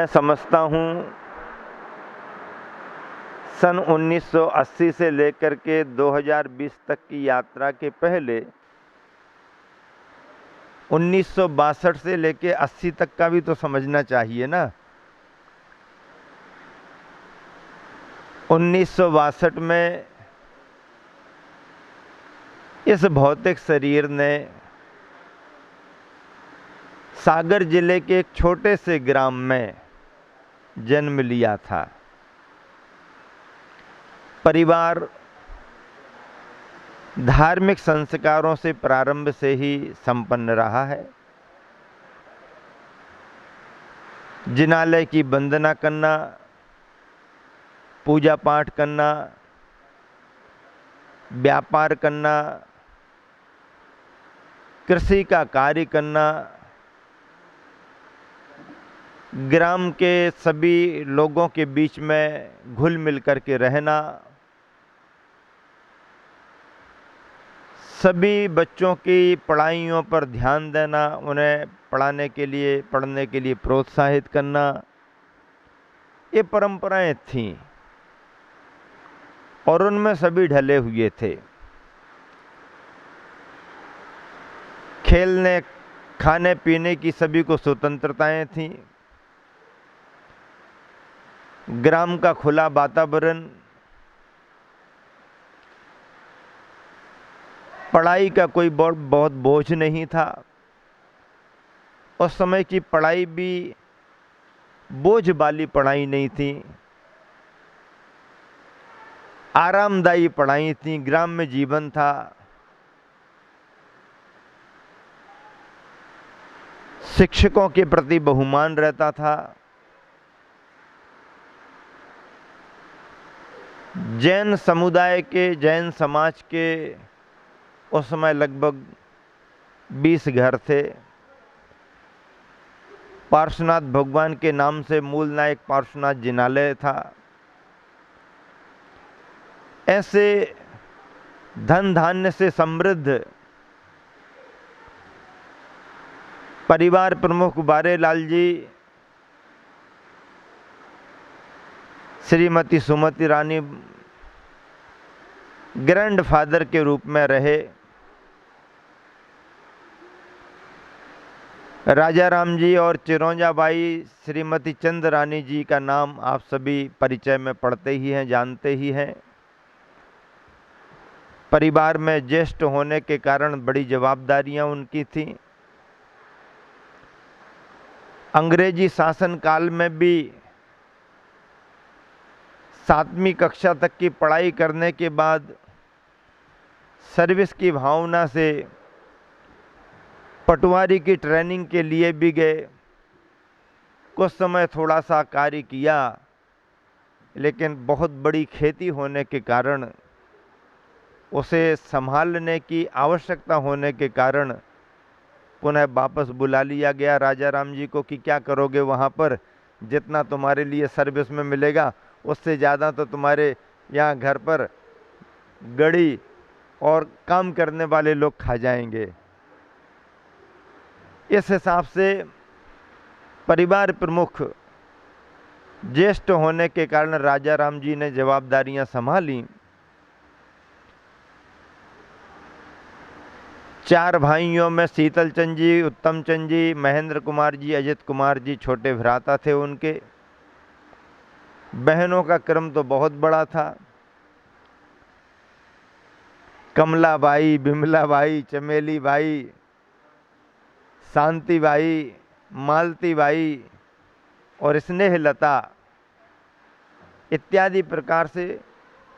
समझता हूँ सन 1980 से लेकर के 2020 तक की यात्रा के पहले 1962 से लेके 80 तक का भी तो समझना चाहिए ना। 1962 में इस भौतिक शरीर ने सागर जिले के एक छोटे से ग्राम में जन्म लिया था। परिवार धार्मिक संस्कारों से प्रारंभ से ही संपन्न रहा है। जिनालय की वंदना करना, पूजा पाठ करना, व्यापार करना, कृषि का कार्य करना, ग्राम के सभी लोगों के बीच में घुल मिल कर के रहना, सभी बच्चों की पढ़ाइयों पर ध्यान देना, उन्हें पढ़ने के लिए प्रोत्साहित करना, ये परंपराएं थीं और उनमें सभी ढले हुए थे। खेलने खाने पीने की सभी को स्वतंत्रताएं थीं। ग्राम का खुला वातावरण, पढ़ाई का कोई बहुत बोझ नहीं था। उस समय की पढ़ाई भी बोझ वाली पढ़ाई नहीं थी, आरामदायी पढ़ाई थी। ग्राम में जीवन था। शिक्षकों के प्रति बहुमान रहता था। जैन समुदाय के, जैन समाज के उस समय लगभग 20 घर थे। पार्श्वनाथ भगवान के नाम से मूल नायक पार्श्वनाथ जिनालय था। ऐसे धन धान्य से समृद्ध परिवार प्रमुख बारेलाल जी श्रीमती सुमति रानी ग्रैंडफादर के रूप में रहे। राजा राम जी और चिरौंजा बाई श्रीमती चंद रानी जी का नाम आप सभी परिचय में पढ़ते ही हैं, जानते ही हैं। परिवार में ज्येष्ठ होने के कारण बड़ी जवाबदारियां उनकी थीं। अंग्रेजी शासन काल में भी 7वीं कक्षा तक की पढ़ाई करने के बाद सर्विस की भावना से पटवारी की ट्रेनिंग के लिए भी गए। कुछ समय थोड़ा सा कार्य किया, लेकिन बहुत बड़ी खेती होने के कारण, उसे संभालने की आवश्यकता होने के कारण पुनः वापस बुला लिया गया राजा राम जी को कि क्या करोगे वहाँ पर, जितना तुम्हारे लिए सर्विस में मिलेगा उससे ज़्यादा तो तुम्हारे यहाँ घर पर गड़ी और काम करने वाले लोग खा जाएंगे। इस हिसाब से परिवार प्रमुख ज्येष्ठ होने के कारण राजा राम जी ने जवाबदारियां संभाली। 4 भाइयों में शीतल चंद जी, उत्तम चंद जी, महेंद्र कुमार जी, अजित कुमार जी छोटे भ्राता थे उनके। बहनों का क्रम तो बहुत बड़ा था। कमला बाई, बिमला बाई, चमेली बाई, शांति बाई, मालती बाई और स्नेहलता इत्यादि प्रकार से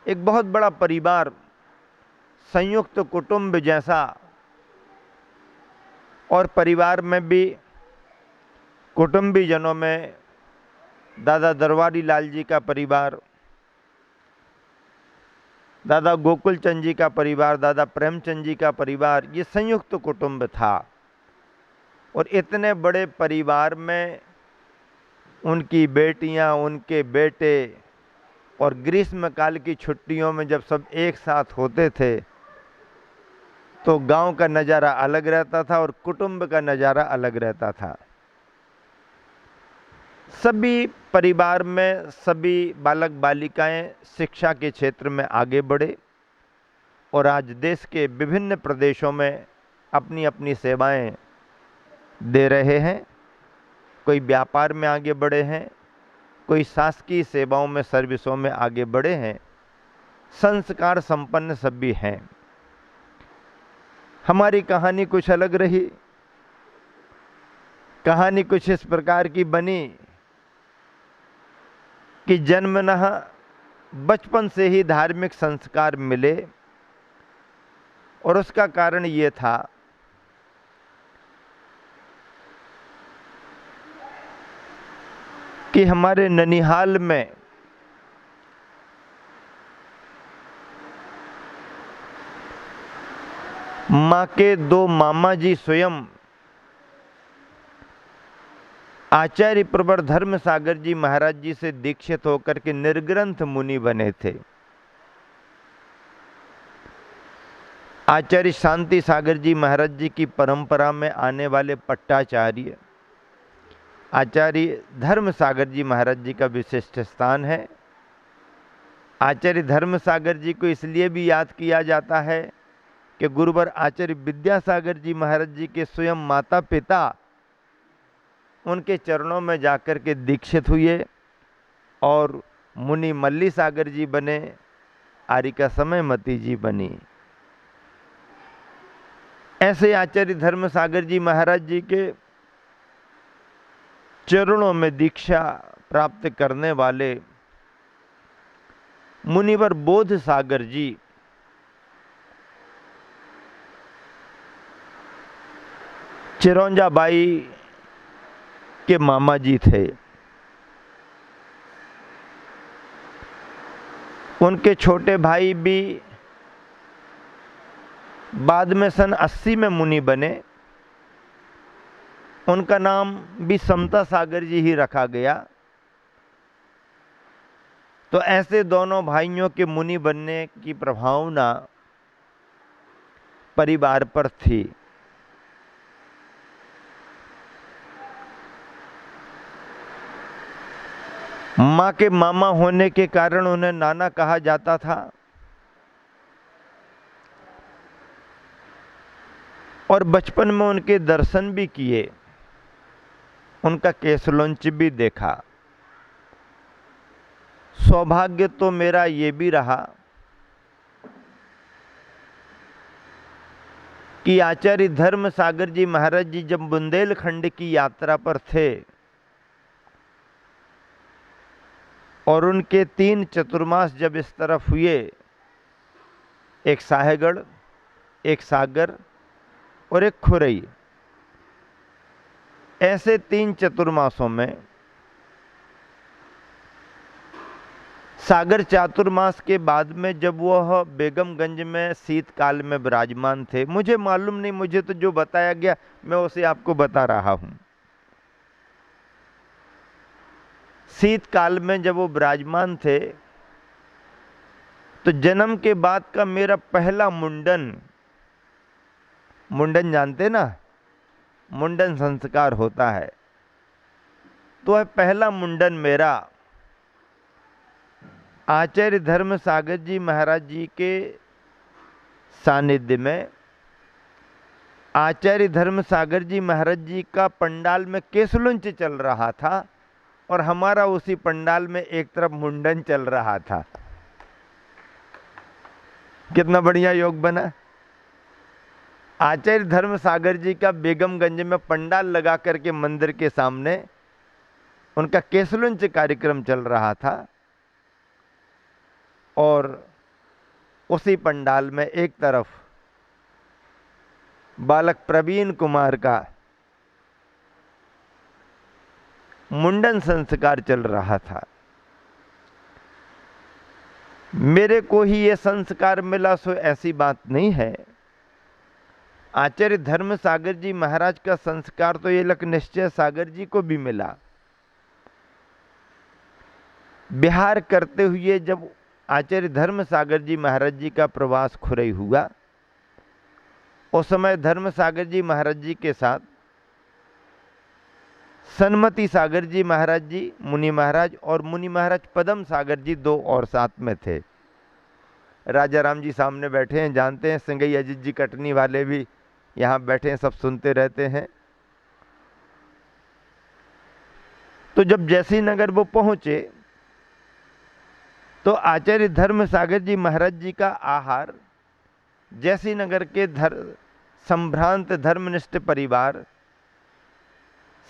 एक बहुत बड़ा परिवार, संयुक्त कुटुंब जैसा। और परिवार में भी कुटुंबीजनों में दादा दरबारी लाल जी का परिवार, दादा गोकुल चंद जी का परिवार, दादा प्रेमचंद जी का परिवार, ये संयुक्त कुटुंब था। और इतने बड़े परिवार में उनकी बेटियां, उनके बेटे, और ग्रीष्म काल की छुट्टियों में जब सब एक साथ होते थे तो गांव का नज़ारा अलग रहता था और कुटुंब का नज़ारा अलग रहता था। सभी परिवार में सभी बालक बालिकाएं शिक्षा के क्षेत्र में आगे बढ़े और आज देश के विभिन्न प्रदेशों में अपनी अपनी सेवाएं दे रहे हैं। कोई व्यापार में आगे बढ़े हैं, कोई शासकीय सेवाओं में सर्विसों में आगे बढ़े हैं। संस्कार संपन्न सभी हैं। हमारी कहानी कुछ अलग रही। कहानी कुछ इस प्रकार की बनी कि जन्मतः बचपन से ही धार्मिक संस्कार मिले और उसका कारण ये था कि हमारे ननिहाल में माँ के दो मामा जी स्वयं आचार्य प्रवर धर्म सागर जी महाराज जी से दीक्षित होकर के निर्ग्रंथ मुनि बने थे। आचार्य शांति सागर जी महाराज जी की परंपरा में आने वाले पट्टाचार्य आचार्य धर्म सागर जी महाराज जी का विशिष्ट स्थान है। आचार्य धर्म सागर जी को इसलिए भी याद किया जाता है कि गुरुवर आचार्य विद्यासागर जी महाराज जी के स्वयं माता पिता उनके चरणों में जाकर के दीक्षित हुए और मुनि मल्ली सागर जी बने, आरिका समयमती जी बनी। ऐसे आचार्य धर्म सागर जी महाराज जी के चरणों में दीक्षा प्राप्त करने वाले मुनिवर बोध सागर जी चिरौंजा बाई के मामा जी थे। उनके छोटे भाई भी बाद में सन 80 में मुनि बने। उनका नाम भी समता सागर जी ही रखा गया। तो ऐसे दोनों भाइयों के मुनि बनने की प्रभावना परिवार पर थी। माँ के मामा होने के कारण उन्हें नाना कहा जाता था और बचपन में उनके दर्शन भी किए, उनका केसलोंच भी देखा। सौभाग्य तो मेरा ये भी रहा कि आचार्य धर्म सागर जी महाराज जी जब बुंदेलखंड की यात्रा पर थे और उनके 3 चतुर्मास जब इस तरफ हुए, एक साहेगढ़, एक सागर और एक खुरई, ऐसे 3 चतुर्मासों में सागर चातुर्मास के बाद में जब वह बेगमगंज में शीतकाल में विराजमान थे, मुझे मालूम नहीं, मुझे तो जो बताया गया मैं उसे आपको बता रहा हूं। शीतकाल में जब वो विराजमान थे तो जन्म के बाद का मेरा पहला मुंडन जानते ना, मुंडन संस्कार होता है, तो वह पहला मुंडन मेरा आचार्य धर्म सागर जी महाराज जी के सानिध्य में, आचार्य धर्म सागर जी महाराज जी का पंडाल में केसलुंच चल रहा था और हमारा उसी पंडाल में एक तरफ मुंडन चल रहा था। कितना बढ़िया योग बना। आचार्य धर्म सागर जी का बेगमगंज में पंडाल लगा करके मंदिर के सामने उनका केसलुंच कार्यक्रम चल रहा था और उसी पंडाल में एक तरफ बालक प्रवीण कुमार का मुंडन संस्कार चल रहा था। मेरे को ही ये संस्कार मिला सो ऐसी बात नहीं है। आचार्य धर्म सागर जी महाराज का संस्कार तो ये लक निश्चय सागर जी को भी मिला। बिहार करते हुए जब आचार्य धर्म सागर जी महाराज जी का प्रवास खुरई हुआ, उस समय धर्म सागर जी महाराज जी के साथ सन्मति सागर जी महाराज जी, मुनि महाराज, और मुनि महाराज पदम सागर जी, दो और साथ में थे। राजा राम जी सामने बैठे हैं, जानते हैं सिंगई अजित जी कटनी वाले भी यहाँ बैठे हैं, सब सुनते रहते हैं। तो जब जैसी नगर वो पहुंचे तो आचार्य धर्म सागर जी महाराज जी का आहार जैसी नगर के संभ्रांत धर्मनिष्ठ परिवार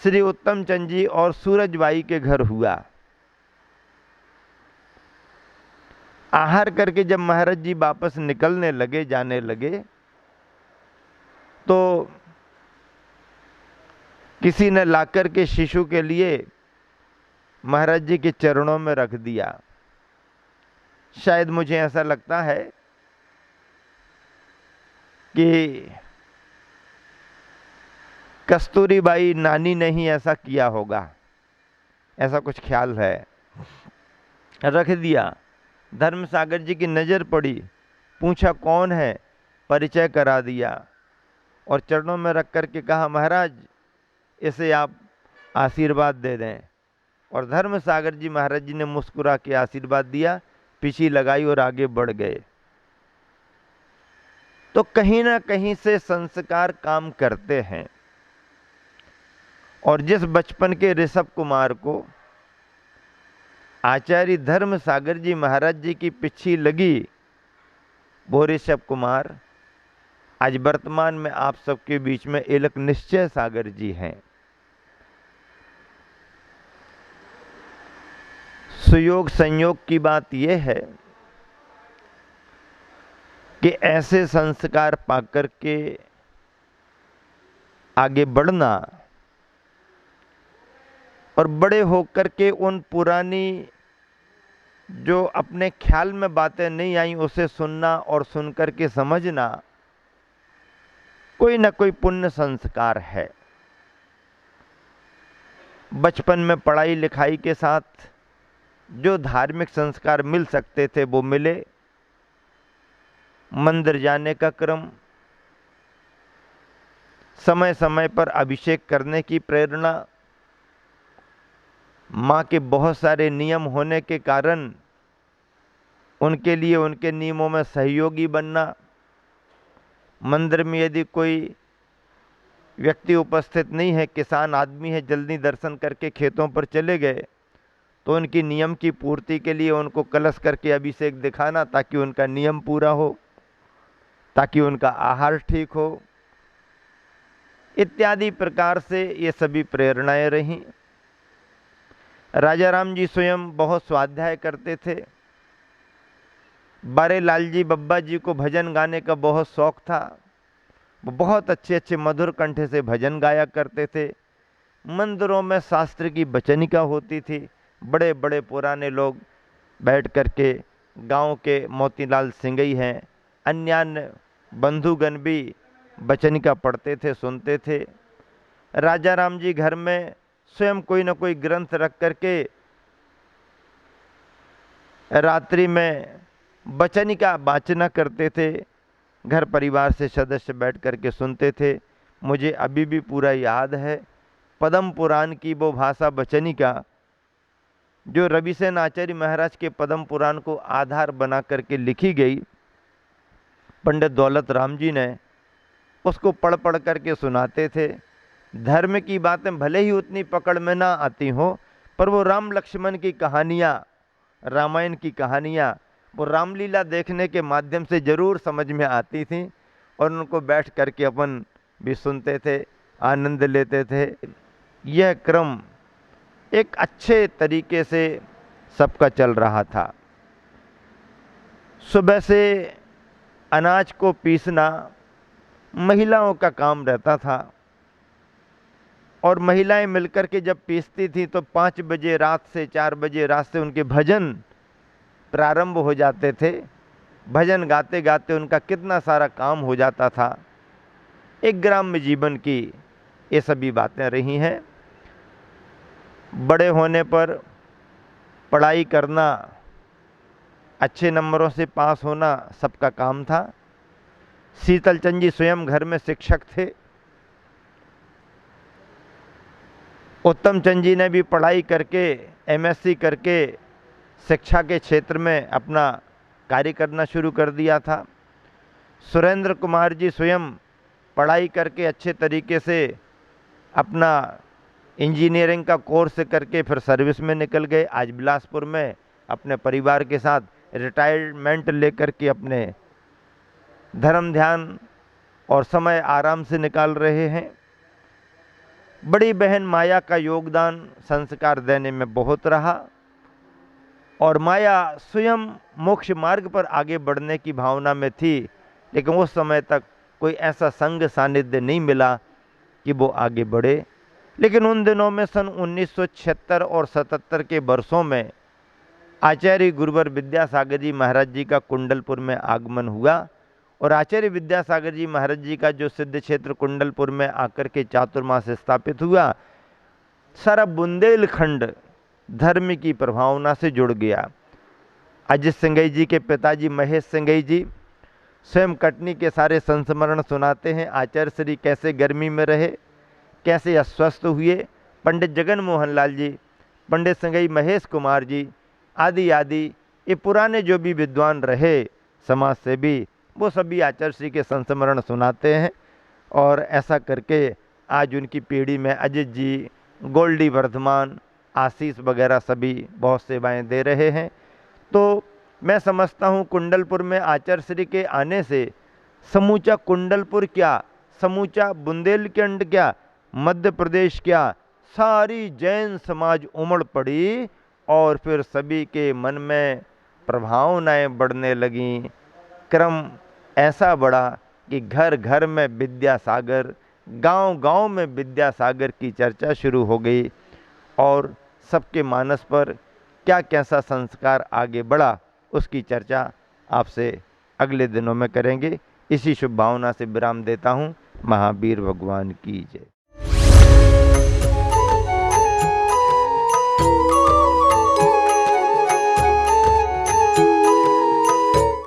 श्री उत्तम चंद जी और सूरजबाई के घर हुआ। आहार करके जब महाराज जी वापस निकलने लगे, जाने लगे, तो किसी ने लाकर के शिशु के लिए महाराज जी के चरणों में रख दिया। शायद मुझे ऐसा लगता है कि कस्तूरीबाई नानी ने ही ऐसा किया होगा, ऐसा कुछ ख्याल है। रख दिया। धर्म सागर जी की नज़र पड़ी, पूछा कौन है, परिचय करा दिया और चरणों में रख कर के कहा महाराज इसे आप आशीर्वाद दे दें। और धर्म सागर जी महाराज जी ने मुस्कुरा के आशीर्वाद दिया, पीछी लगाई और आगे बढ़ गए। तो कहीं ना कहीं से संस्कार काम करते हैं। और जिस बचपन के ऋषभ कुमार को आचार्य धर्म सागर जी महाराज जी की पिछी लगी, वो ऋषभ कुमार आज वर्तमान में आप सबके बीच में एलक निश्चय सागर जी हैं। सुयोग संयोग की बात यह है कि ऐसे संस्कार पाकर के आगे बढ़ना और बड़े होकर के उन पुरानी जो अपने ख्याल में बातें नहीं आई उसे सुनना और सुनकर के समझना कोई ना कोई पुण्य संस्कार है। बचपन में पढ़ाई लिखाई के साथ जो धार्मिक संस्कार मिल सकते थे वो मिले। मंदिर जाने का क्रम, समय समय पर अभिषेक करने की प्रेरणा, माँ के बहुत सारे नियम होने के कारण उनके लिए उनके नियमों में सहयोगी बनना। मंदिर में यदि कोई व्यक्ति उपस्थित नहीं है, किसान आदमी है, जल्दी दर्शन करके खेतों पर चले गए, तो उनकी नियम की पूर्ति के लिए उनको कलश करके अभिषेक दिखाना ताकि उनका नियम पूरा हो, ताकि उनका आहार ठीक हो। इत्यादि प्रकार से ये सभी प्रेरणाएं रहीं। राजा राम जी स्वयं बहुत स्वाध्याय करते थे। बारे लाल जी बब्बा जी को भजन गाने का बहुत शौक था। वो बहुत अच्छे अच्छे मधुर कंठ से भजन गाया करते थे। मंदिरों में शास्त्र की बचनिका होती थी। बड़े बड़े पुराने लोग बैठ करके, गांव के मोतीलाल सिंगई हैं, अन्य बंधुगण भी बचनिका पढ़ते थे, सुनते थे। राजा राम जी घर में स्वयं कोई न कोई ग्रंथ रख करके रात्रि में बचनिका वाचना करते थे। घर परिवार से सदस्य बैठ करके सुनते थे। मुझे अभी भी पूरा याद है पद्म पुराण की वो भाषा बचनिका जो रविसेन आचार्य महाराज के पद्म पुराण को आधार बना करके लिखी गई। पंडित दौलत राम जी ने उसको पढ़ पढ़ करके सुनाते थे। धर्म की बातें भले ही उतनी पकड़ में ना आती हो, पर वो राम लक्ष्मण की कहानियाँ, रामायण की कहानियाँ वो रामलीला देखने के माध्यम से जरूर समझ में आती थी और उनको बैठ करके अपन भी सुनते थे, आनंद लेते थे। यह क्रम एक अच्छे तरीके से सबका चल रहा था। सुबह से अनाज को पीसना महिलाओं का काम रहता था और महिलाएं मिलकर के जब पीसती थी तो 5 बजे रात से 4 बजे रात से उनके भजन प्रारंभ हो जाते थे। भजन गाते गाते उनका कितना सारा काम हो जाता था। एक ग्राम्य जीवन की ये सभी बातें रही हैं। बड़े होने पर पढ़ाई करना, अच्छे नंबरों से पास होना सबका काम था। शीतलचंद जी स्वयं घर में शिक्षक थे। उत्तम चंद जी ने भी पढ़ाई करके एमएससी करके शिक्षा के क्षेत्र में अपना कार्य करना शुरू कर दिया था। सुरेंद्र कुमार जी स्वयं पढ़ाई करके अच्छे तरीके से अपना इंजीनियरिंग का कोर्स करके फिर सर्विस में निकल गए। आज बिलासपुर में अपने परिवार के साथ रिटायरमेंट लेकर के अपने धर्म ध्यान और समय आराम से निकाल रहे हैं। बड़ी बहन माया का योगदान संस्कार देने में बहुत रहा और माया स्वयं मोक्ष मार्ग पर आगे बढ़ने की भावना में थी, लेकिन उस समय तक कोई ऐसा संग सानिध्य नहीं मिला कि वो आगे बढ़े। लेकिन उन दिनों में सन 1976 और 77 के वर्षों में आचार्य गुरुवर विद्यासागर जी महाराज जी का कुंडलपुर में आगमन हुआ और आचार्य विद्यासागर जी महाराज जी का जो सिद्ध क्षेत्र कुंडलपुर में आकर के चातुर्मास स्थापित हुआ, सारा बुंदेलखंड धर्म की प्रभावना से जुड़ गया। अजित सिंघई जी के पिताजी महेश सिंघई जी स्वयं कटनी के सारे संस्मरण सुनाते हैं। आचार्य श्री कैसे गर्मी में रहे, कैसे अस्वस्थ हुए। पंडित जगन मोहन लाल जी, पंडित सिंघई महेश कुमार जी आदि आदि ये पुराने जो भी विद्वान रहे समाज से भी, वो सभी आचार्य श्री के संस्मरण सुनाते हैं। और ऐसा करके आज उनकी पीढ़ी में अजित जी, गोल्डी वर्धमान, आशीष वगैरह सभी बहुत सेवाएं दे रहे हैं। तो मैं समझता हूँ कुंडलपुर में आचार्य श्री के आने से समूचा कुंडलपुर क्या, समूचा बुंदेलखंड क्या, मध्य प्रदेश क्या, सारी जैन समाज उमड़ पड़ी और फिर सभी के मन में प्रभावनाएं बढ़ने लगीं। क्रम ऐसा बढ़ा कि घर घर में विद्यासागर, गांव गांव में विद्यासागर की चर्चा शुरू हो गई और सबके मानस पर क्या कैसा संस्कार आगे बढ़ा उसकी चर्चा आपसे अगले दिनों में करेंगे। इसी शुभ भावना से विराम देता हूँ। महावीर भगवान की जय।